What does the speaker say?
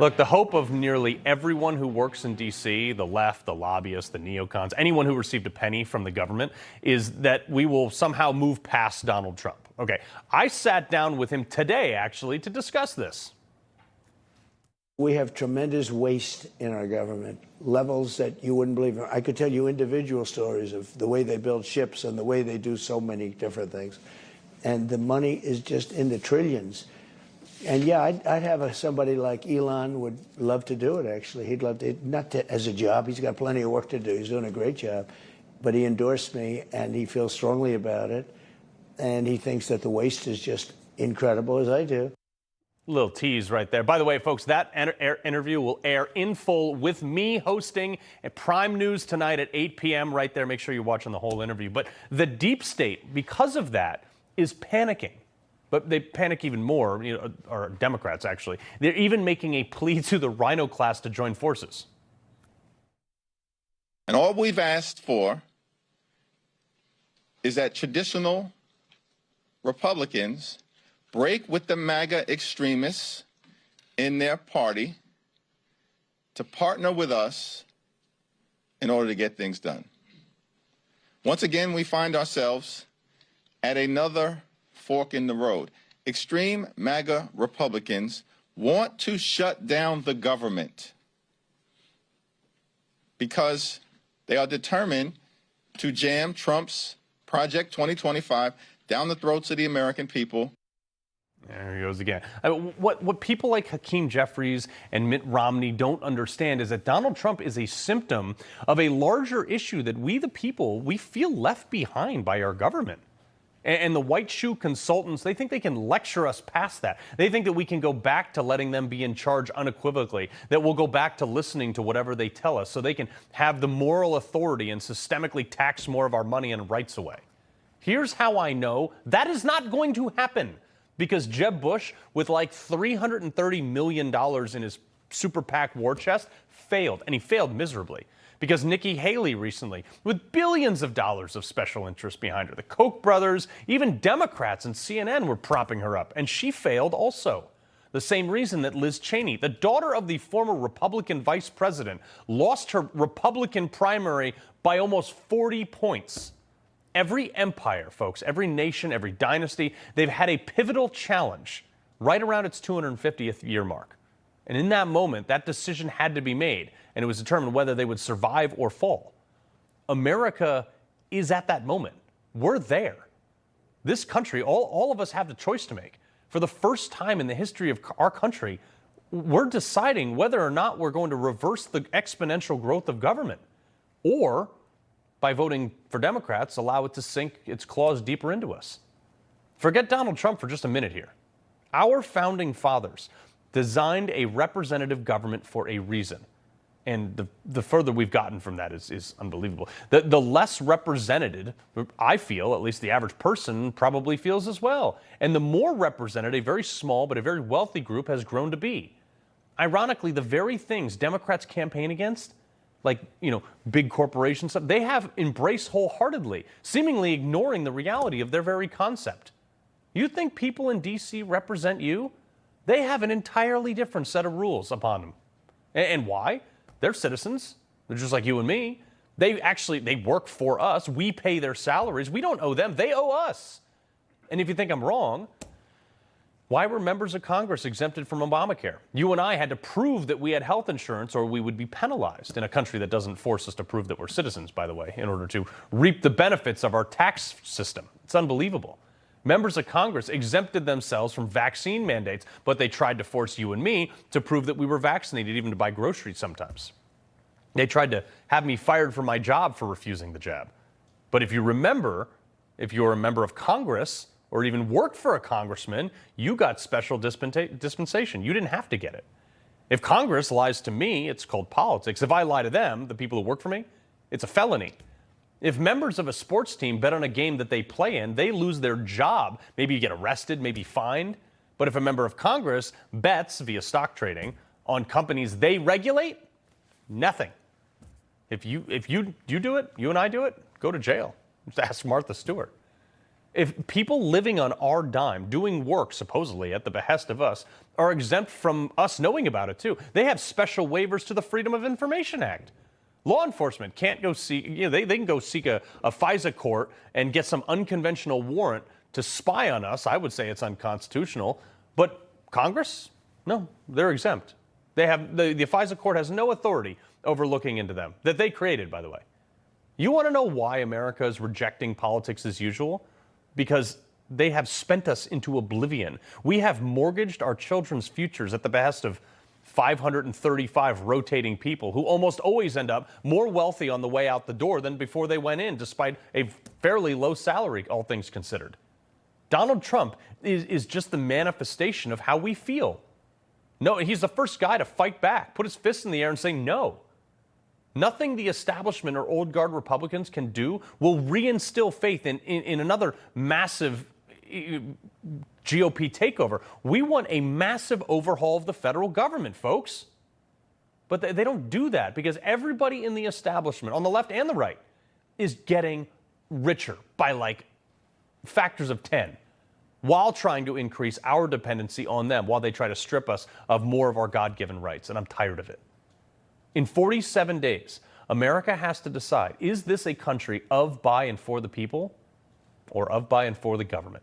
Look, the hope of nearly everyone who works in D.C., the left, the lobbyists, the neocons, anyone who received a penny from the government, is that we will somehow move past Donald Trump. Okay, I sat down with him today, actually, to discuss this. We have tremendous waste in our government, levels that you wouldn't believe. I could tell you individual stories of the way they build ships and the way they do so many different things. And the money is just in the trillions. And yeah, I'd have somebody like Elon would love to do it, actually. He'd love to, not to, as a job. He's got plenty of work to do. He's doing a great job. But he endorsed me, and he feels strongly about it. And he thinks that the waste is just incredible, as I do. Little tease right there. By the way, folks, that interview will air in full with me hosting at Prime News tonight at 8 p.m. right there. Make sure you're watching the whole interview. But the deep state, because of that, is panicking. But they panic even more, or Democrats, actually. They're even making a plea to the Rhino class to join forces. And all we've asked for is that traditional Republicans break with the MAGA extremists in their party to partner with us in order to get things done. Once again, we find ourselves at another fork in the road. Extreme MAGA Republicans want to shut down the government because they are determined to jam Trump's Project 2025 down the throats of the American people. There he goes again. What people like Hakeem Jeffries and Mitt Romney don't understand is that Donald Trump is a symptom of a larger issue that we, the people, we feel left behind by our government. And the white shoe consultants, they think they can lecture us past that. They think that we can go back to letting them be in charge unequivocally, that we'll go back to listening to whatever they tell us so they can have the moral authority and systemically tax more of our money and rights away. Here's how I know that is not going to happen, because Jeb Bush, with like $330 million in his super PAC war chest, failed, and he failed miserably. Because Nikki Haley recently, with billions of dollars of special interest behind her, the Koch brothers, even Democrats and CNN were propping her up, and she failed also. The same reason that Liz Cheney, the daughter of the former Republican vice president, lost her Republican primary by almost 40 points. Every empire, folks, every nation, every dynasty, they've had a pivotal challenge right around its 250th year mark. And in that moment, that decision had to be made, and it was determined whether they would survive or fall. America is at that moment. We're there. This country, all of us have the choice to make. For the first time in the history of our country, we're deciding whether or not we're going to reverse the exponential growth of government, or by voting for Democrats, allow it to sink its claws deeper into us. Forget Donald Trump for just a minute here. Our founding fathers designed a representative government for a reason. And the further we've gotten from that is unbelievable. The less represented, I feel, at least the average person probably feels as well. And the more represented a very small but a very wealthy group has grown to be. Ironically, the very things Democrats campaign against, like, big corporations, they have embraced wholeheartedly, seemingly ignoring the reality of their very concept. You think people in D.C. represent you? They have an entirely different set of rules upon them. And why? They're citizens. They're just like you and me. They work for us. We pay their salaries. We don't owe them. They owe us. And if you think I'm wrong, why were members of Congress exempted from Obamacare? You and I had to prove that we had health insurance, or we would be penalized in a country that doesn't force us to prove that we're citizens, by the way, in order to reap the benefits of our tax system. It's unbelievable. Members of Congress exempted themselves from vaccine mandates, but they tried to force you and me to prove that we were vaccinated, even to buy groceries sometimes. They tried to have me fired from my job for refusing the jab. But if you remember, if you're a member of Congress or even worked for a congressman, you got special dispensation. You didn't have to get it. If Congress lies to me, it's called politics. If I lie to them, the people who work for me, it's a felony. If members of a sports team bet on a game that they play in, they lose their job. Maybe you get arrested, maybe fined. But if a member of Congress bets via stock trading on companies they regulate, nothing. If you do it, you and I do it, go to jail. Just ask Martha Stewart. If people living on our dime, doing work supposedly at the behest of us, are exempt from us knowing about it too. They have special waivers to the Freedom of Information Act. Law enforcement can't go seek, they can go seek a Fisa court and get some unconventional warrant to spy on us. I would say it's unconstitutional. But Congress, no, they're exempt. They have the Fisa court has no authority over looking into them, that they created, by the way. You want to know why America is rejecting politics as usual? Because they have spent us into oblivion. We have mortgaged our children's futures at the behest of 535 rotating people who almost always end up more wealthy on the way out the door than before they went in, despite a fairly low salary, all things considered. Donald Trump is just the manifestation of how we feel. No, he's the first guy to fight back, put his fists in the air and say no. Nothing the establishment or old guard Republicans can do will reinstill faith in another massive GOP takeover. We want a massive overhaul of the federal government, folks. But they don't do that because everybody in the establishment, on the left and the right, is getting richer by like factors of 10 while trying to increase our dependency on them, while they try to strip us of more of our God-given rights. And I'm tired of it. In 47 days, America has to decide, is this a country of, by, and for the people, or of, by, and for the government?